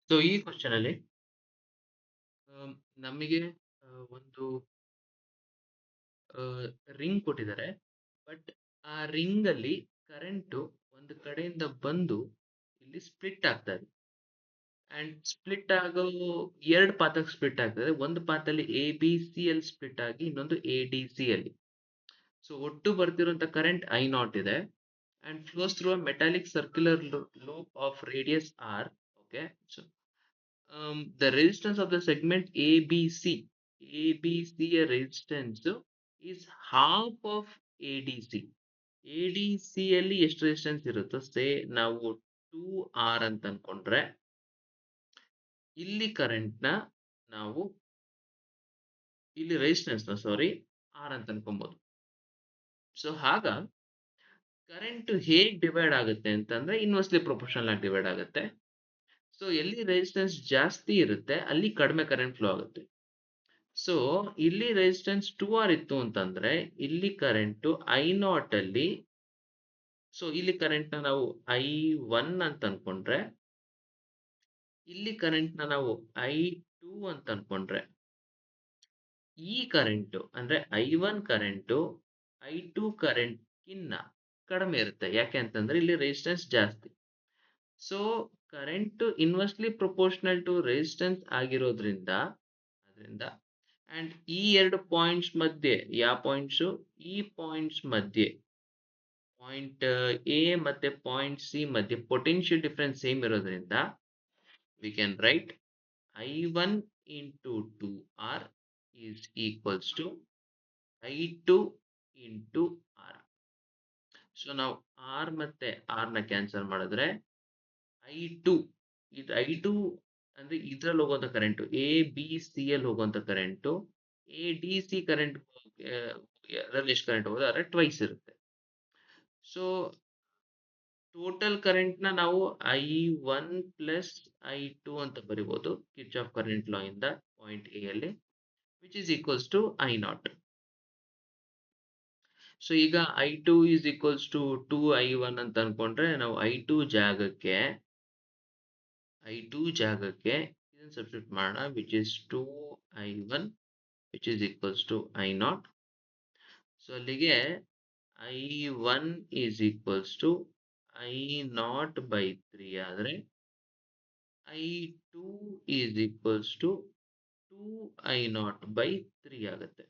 So ಈ question ಅಲ್ಲಿ am, ನಮಗೆ ಒಂದು ರಿಂಗ್ ಕೊಟ್ಟಿದ್ದಾರೆ. ಬಟ್ ಆ ರಿಂಗ್ ಅಲ್ಲಿ ಕರೆಂಟು ಒಂದು ಕಡೆಯಿಂದ ಬಂದು ಇಲ್ಲಿ ಸ್ಪ್ಲಿಟ್ ಆಗ್ತಾ ಇದೆ. ಅಂಡ್ ಸ್ಪ್ಲಿಟ್ ಆಗೋ ಎರಡು ಪಾತಕ್ಕೆ ಸ್ಪ್ಲಿಟ್ ಆಗ್ತದೆ. ಒಂದು ಪಾತಲ್ಲಿ ಎ ಬಿ ಸಿ ಅಲ್ಲಿ ಸ್ಪ್ಲಿಟ್ ಆಗಿ ಇನ್ನೊಂದು ಎ ಡಿ ಸಿ ಅಲ್ಲಿ. ಸೊ ಒಟ್ಟು ಬರ್ತಿರುವಂತ ಕರೆಂಟ್ ಐ ನಾಟ್ ಇದೆ and flows through a metallic circular loop of radius r. Okay, so the resistance of the segment ABC, ABC resistance is half of ADC. ADC ಅಲ್ಲಿ ಎಷ್ಟು resistance ಇರುತ್ತೋ ಸೇ ನಾವು 2R ಅಂತ ಅನ್ಕೊಂಡ್ರೆ ಇಲ್ಲಿ current ನ ನಾವು ಇಲ್ಲಿ ರೆಸಿಸ್ಟೆನ್ಸ್ ನ ಸಾರಿ ಆರ್ ಅಂತ ಅನ್ಕೊಬಹುದು. ಸೊ ಹಾಗ ಕರೆಂಟ್ ಹೇಗ್ ಡಿವೈಡ್ ಆಗುತ್ತೆ ಅಂತಂದ್ರೆ ಇನ್ವರ್ಸ್ಲಿ ಪ್ರೊಪೋರ್ಷನಲ್ ಆಗಿ ಡಿವೈಡ್ ಆಗುತ್ತೆ. ಸೊ ಎಲ್ಲಿ ರೆಸಿಸ್ಟೆನ್ಸ್ ಜಾಸ್ತಿ ಇರುತ್ತೆ ಅಲ್ಲಿ ಕಡಿಮೆ ಕರೆಂಟ್ ಫ್ಲೋ ಆಗುತ್ತೆ. ಸೊ ಇಲ್ಲಿ ರೆಸಿಸ್ಟೆನ್ಸ್ 2R ಇತ್ತು ಅಂತಂದ್ರೆ ಇಲ್ಲಿ ಕರೆಂಟ್ ಐ ನಾಟ್ ಅಲ್ಲಿ, ಸೊ ಇಲ್ಲಿ ಕರೆಂಟ್ ನ ನಾವು I1 ಅಂತ ಅನ್ಕೊಂಡ್ರೆ ಇಲ್ಲಿ ಕರೆಂಟ್ ನ ನಾವು I2 ಅಂತ ಅನ್ಕೊಂಡ್ರೆ ಈ ಕರೆಂಟ್ ಅಂದ್ರೆ I1 ಕರೆಂಟ್ I2 ಕರೆಂಟ್ ಕಿನ್ನ ಕಡಿಮೆ ಇರುತ್ತೆ. ಯಾಕೆ ಅಂತಂದ್ರೆ ಇಲ್ಲಿ ರೆಸಿಸ್ಟೆನ್ಸ್ ಜಾಸ್ತಿ. So current inversely proportional to resistance ಆಗಿರೋದ್ರಿಂದ ಅದರಿಂದ ಅಂಡ್ ಈ ಎರಡು ಪಾಯಿಂಟ್ಸ್ ಮಧ್ಯೆ ಯಾವ ಪಾಯಿಂಟ್ಸ್, ಈ ಪಾಯಿಂಟ್ಸ್ ಮಧ್ಯೆ ಪಾಯಿಂಟ್ ಎ ಮತ್ತೆ ಪಾಯಿಂಟ್ ಸಿ ಮಧ್ಯೆ ಪೊಟೆನ್ಷಿಯಲ್ ಡಿಫರೆನ್ಸ್ ಸೇಮ್ ಇರೋದ್ರಿಂದ we can write I1 into 2R is equals to I2 into R. So ನಾವು R ಮತ್ತೆ R ನ ಕ್ಯಾನ್ಸಲ್ ಮಾಡಿದ್ರೆ I2, ಇದು I2 ಅಂದ್ರೆ ಇದ್ರಲ್ಲಿ ಹೋಗುವಂತ ಕರೆಂಟ್ ಎ ಬಿ ಸಿ ಅಲ್ಲಿ ಹೋಗುವಂತ current A D C current ಎಷ್ಟು ಕರೆಂಟ್ ಹೋಗೋದು ಅದ್ರ ಟ್ವೈಸ್ ಇರುತ್ತೆ. ಸೊ ಟೋಟಲ್ ಕರೆಂಟ್ ನ ನಾವು I1 ಪ್ಲಸ್ I2 ಅಂತ ಬರಿಬಹುದು ಕಿರ್ಚಾಫ್ ಕರೆಂಟ್ ಲಾ ಇಂದ ಪಾಯಿಂಟ್ ಎ ಅಲ್ಲಿ, which is equals to I naught. So ಈಗ I2 is equals to 2I1 ಅಂತ ಅನ್ಕೊಂಡ್ರೆ ನಾವು I2 ಜಾಗಕ್ಕೆ ಇದನ್ನ ಸಬ್ಸ್ಟಿಟ್ಯೂಟ್ ಮಾಡೋಣ, which is 2I1 which is equals to I naught. So ಅಲ್ಲಿಗೆ I1 is equals to I naught by 3 ಆದ್ರೆ I2 is equals to 2I naught by 3 ಆಗುತ್ತೆ.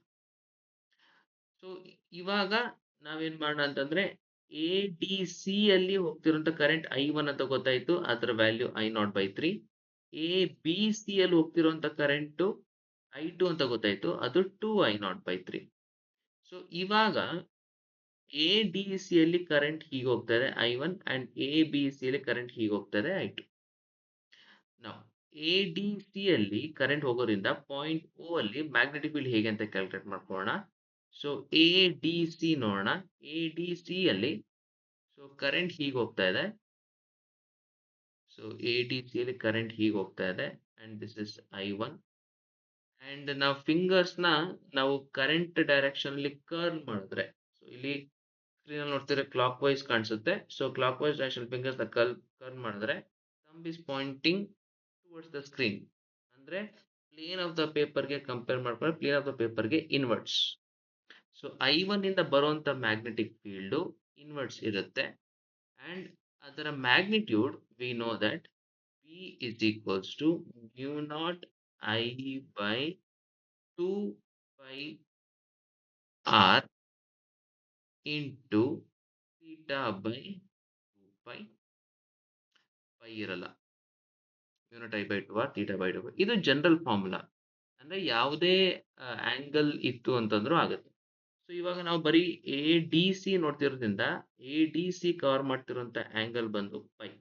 So ಇವಾಗ ನಾವೇನ್ ಮಾಡೋಣ ಅಂತಂದ್ರೆ ಎ ಡಿ ಸಿ ಅಲ್ಲಿ ಹೋಗ್ತಿರುವಂತ ಕರೆಂಟ್ I1 ಅಂತ ಗೊತ್ತಾಯ್ತು, ಅದರ value I naught by 3. A B C ಅಲ್ಲಿ ಹೋಗ್ತಿರುವಂತ ಕರೆಂಟ್ I2 ಅಂತ ಗೊತ್ತಾಯ್ತು, ಅದು 2I naught by 3. ಸೊ ಇವಾಗ ಎ ಡಿ ಸಿ ಅಲ್ಲಿ ಕರೆಂಟ್ ಹೀಗೆ ಹೋಗ್ತಾ ಇದೆ I1 and A B C ಅಲ್ಲಿ ಕರೆಂಟ್ ಹೀಗೆ ಹೋಗ್ತಾ ಇದೆ I2. ನಾವು ಎ ಡಿ ಸಿ ಅಲ್ಲಿ ಕರೆಂಟ್ ಹೋಗೋದ್ರಿಂದ ಪಾಯಿಂಟ್ ಓ ಅಲ್ಲಿ ಮ್ಯಾಗ್ನೆಟಿಕ್ ಫೀಲ್ಡ್ ಹೇಗೆ ಅಂತ ಕ್ಯಾಲ್ಕುಲೇಟ್ ಮಾಡ್ಕೊಳ್ಳೋಣ. ಸೊ ಎ ಡಿ ಸಿ ನೋಡೋಣ. ಎ ಡಿ ಸಿ ಅಲ್ಲಿ ಸೊ ಕರೆಂಟ್ ಹೀಗೆ ಹೋಗ್ತಾ ಇದೆ. ಸೊ ಎ ಡಿ ಸಿ ಅಲ್ಲಿ ಕರೆಂಟ್ ಹೀಗೆ ಹೋಗ್ತಾ ಇದೆ and this is I1. And ನಾವು ಫಿಂಗರ್ಸ್ ನ ನಾವು ಕರೆಂಟ್ ಡೈರೆಕ್ಷನ್ ಅಲ್ಲಿ ಕರ್ಲ್ ಮಾಡಿದ್ರೆ, ಸೊ ಇಲ್ಲಿ ಸ್ಕ್ರೀನ್ ಅಲ್ಲಿ ನೋಡ್ತಿದ್ರೆ ಕ್ಲಾಕ್ ವೈಸ್ ಕಾಣಿಸುತ್ತೆ. So clockwise direction fingers ನ ಕರ್ಲ್ ಮಾಡಿದ್ರೆ thumb is pointing towards the screen. ಅಂದ್ರೆ ಪ್ಲೇನ್ ಆಫ್ ದ ಪೇಪರ್ ಗೆ ಕಂಪೇರ್ ಮಾಡ್ಕೊಂಡ್ರೆ ಪ್ಲೇನ್ ಆಫ್ ದ ಪೇಪರ್ ಗೆ ಇನ್ವರ್ಟ್ಸ್. ಸೊ I1 ಇಂದ ಬರುವಂತ ಮ್ಯಾಗ್ನೆಟಿಕ್ ಫೀಲ್ಡ್ ಇನ್ವರ್ಟ್ಸ್ ಇರುತ್ತೆ ಅಂಡ್ ಅದರ magnitude we know that P is equals to mu naught I by 2 pi R into theta by 2 pi. pi ಇರಲ್ಲ, mu naught I by 2 R theta by 2 pi. ಇದು general formula, ಅಂದ್ರೆ ಯಾವುದೇ angle ಇತ್ತು ಅಂತಂದ್ರೂ ಆಗುತ್ತೆ. So ಇವಾಗ ನಾವು ಬರೀ ಎ ಡಿ ಸಿ ನೋಡ್ತಿರೋದ್ರಿಂದ ಎ ಡಿ ಸಿ ಕವರ್ ಮಾಡ್ತಿರುವಂತ ಆಂಗಲ್ ಬಂದು pi.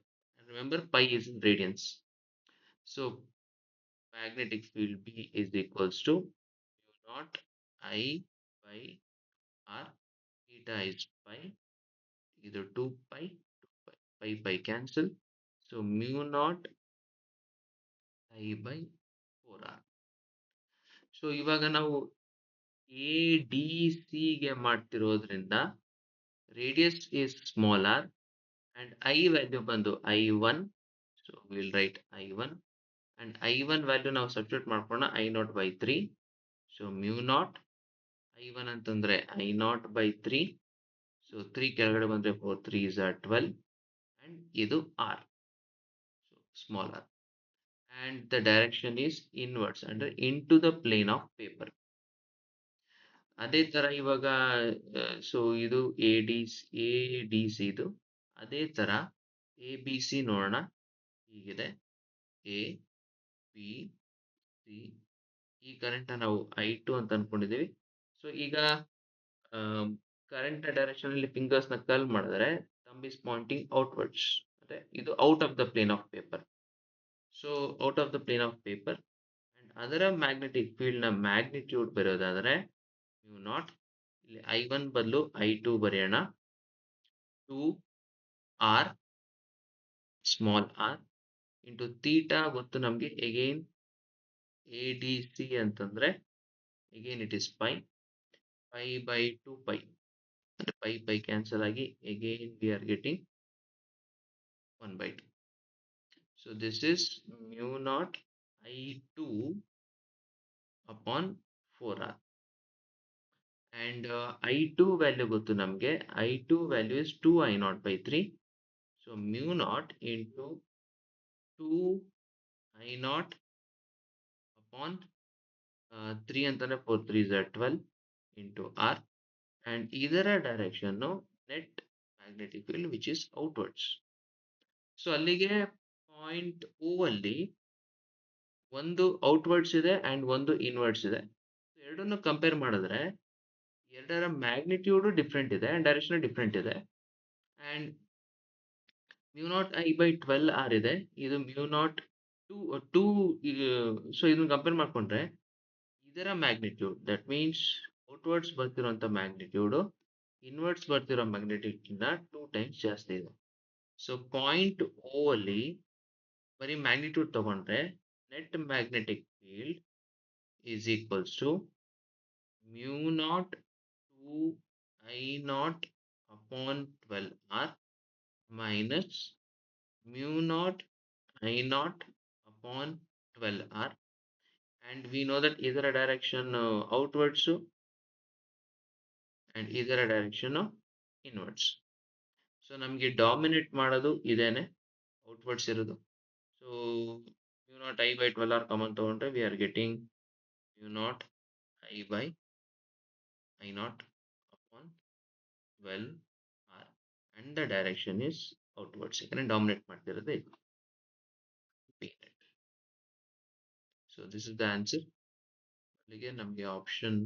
Remember pi is in radians. So magnetic field B is equals to mu naught I by R, theta is pi, either 2 pi, pi cancel. So mu naught I by 4R. So ಇವಾಗ ನಾವು A D C ಗೆ ಮಾಡ್ತಿರೋದ್ರಿಂದ radius is small r and I value ಬಂದು I1. So we'll write I1 and I1 value ನಾವು substitute ಮಾಡ್ಕೊಳ್ಳೋಣ I0/3. So mu not I1 ಅಂತಂದ್ರೆ I0/3. So 3 ಕೆಳಗಡೆ ಬಂದ್ರೆ 4 3s are 12 and ಇದು R. So small r. And the direction is inwards ಅಂದ್ರೆ into the plane of paper. ಅದೇ ತರ ಇವಾಗ ಸೊ ಇದು ADC ಇದು. ಅದೇ ತರ ABC ನೋಡೋಣ. ಹೀಗಿದೆ A B C. ಈ ಕರೆಂಟ್ ನಾವು I2 ಅಂತ ಅನ್ಕೊಂಡಿದೀವಿ. ಸೊ ಈಗ ಕರೆಂಟ್ ಡೈರೆಕ್ಷನ್ ಅಲ್ಲಿ ಫಿಂಗರ್ಸ್ ನ ಕರ್ಲ್ ಮಾಡಿದ್ರೆ ಥಂಬ್ ಇಸ್ ಪಾಯಿಂಟಿಂಗ್ ಔಟ್ವರ್ಡ್ಸ್. ಅಂದ್ರೆ ಇದು out of the plane of paper. So out of the plane of paper and ಅದರ ಮ್ಯಾಗ್ನೆಟಿಕ್ ಫೀಲ್ಡ್ ನ ಮ್ಯಾಗ್ನಿಟ್ಯೂಡ್ ಬರೋದಾದ್ರೆ mu ನಾಟ್ ಇಲ್ಲಿ I1 ಬದಲು I2 ಬರೆಯೋಣ. 2R small r into theta ಗೊತ್ತು ನಮಗೆ. ಅಗೈನ್ ADC ಅಂತಂದ್ರೆ again it is pi. pi/2 ಅಂದ್ರೆ pi ಕ್ಯಾನ್ಸಲ್ ಆಗಿ again we are getting 1/2. So this is mu naught I2 upon 4R. And I2 value ಗೊತ್ತು ನಮಗೆ. I2 value is 2I0/3. So mu naught into 2I0 upon 3 ಅಂತಂದ್ರೆ 4 3s are 12 into R. And ಇದರ direction net magnetic field which is outwards. So ಅಲ್ಲಿಗೆ point O ಅಲ್ಲಿ ಒಂದು outwards ಇದೆ and ಒಂದು inwards ಇದೆ. ಎರಡನ್ನು ಕಂಪೇರ್ ಮಾಡಿದ್ರೆ ಎರಡರ ಮ್ಯಾಗ್ನಿಟ್ಯೂಡ್ ಡಿಫ್ರೆಂಟ್ ಇದೆ ಅಂಡ್ ಡೈರೆಕ್ಷನ್ ಡಿಫ್ರೆಂಟ್ ಇದೆ. ಅಂಡ್ mu ನಾಟ್ I/12R ಇದೆ. ಇದು mu ನಾಟ್ 2. ಸೊ ಇದನ್ನ ಕಂಪೇರ್ ಮಾಡ್ಕೊಂಡ್ರೆ ಇದರ ಮ್ಯಾಗ್ನಿಟ್ಯೂಡ್ ದಟ್ ಮೀನ್ಸ್ ಔಟ್ವರ್ಡ್ಸ್ ಬರ್ತಿರುವಂತ ಮ್ಯಾಗ್ನಿಟ್ಯೂಡ್ ಇನ್ವರ್ಡ್ಸ್ ಬರ್ತಿರೋ ಮ್ಯಾಗ್ನೆಟಿಕ್ ಇಂದ 2 ಟೈಮ್ಸ್ ಜಾಸ್ತಿ ಇದೆ. ಸೊ ಪಾಯಿಂಟ್ O ಅಲ್ಲಿ ಬರೀ ಮ್ಯಾಗ್ನಿಟ್ಯೂಡ್ ತಗೊಂಡ್ರೆ net magnetic field is equals to mu naught 2I0 upon 12R minus mu naught I0 upon 12R. and we know that ಇದರ direction outwards and ಇದರ direction inwards. So ನಮಗೆ dominate ಮಾಡೋದು ಇದೇನೆ outwards ಇರೋದು. So mu naught I/12R common ತಗೊಂಡ್ರೆ we are getting mu naught I/I0 upon 12R and the direction is outwards. ಯಾಕಂದ್ರೆ dominate ಮಾಡ್ತಿರೋದು ಇದು. So this is the answer. ಅಲ್ಲಿಗೆ ನಮಗೆ ಆಪ್ಷನ್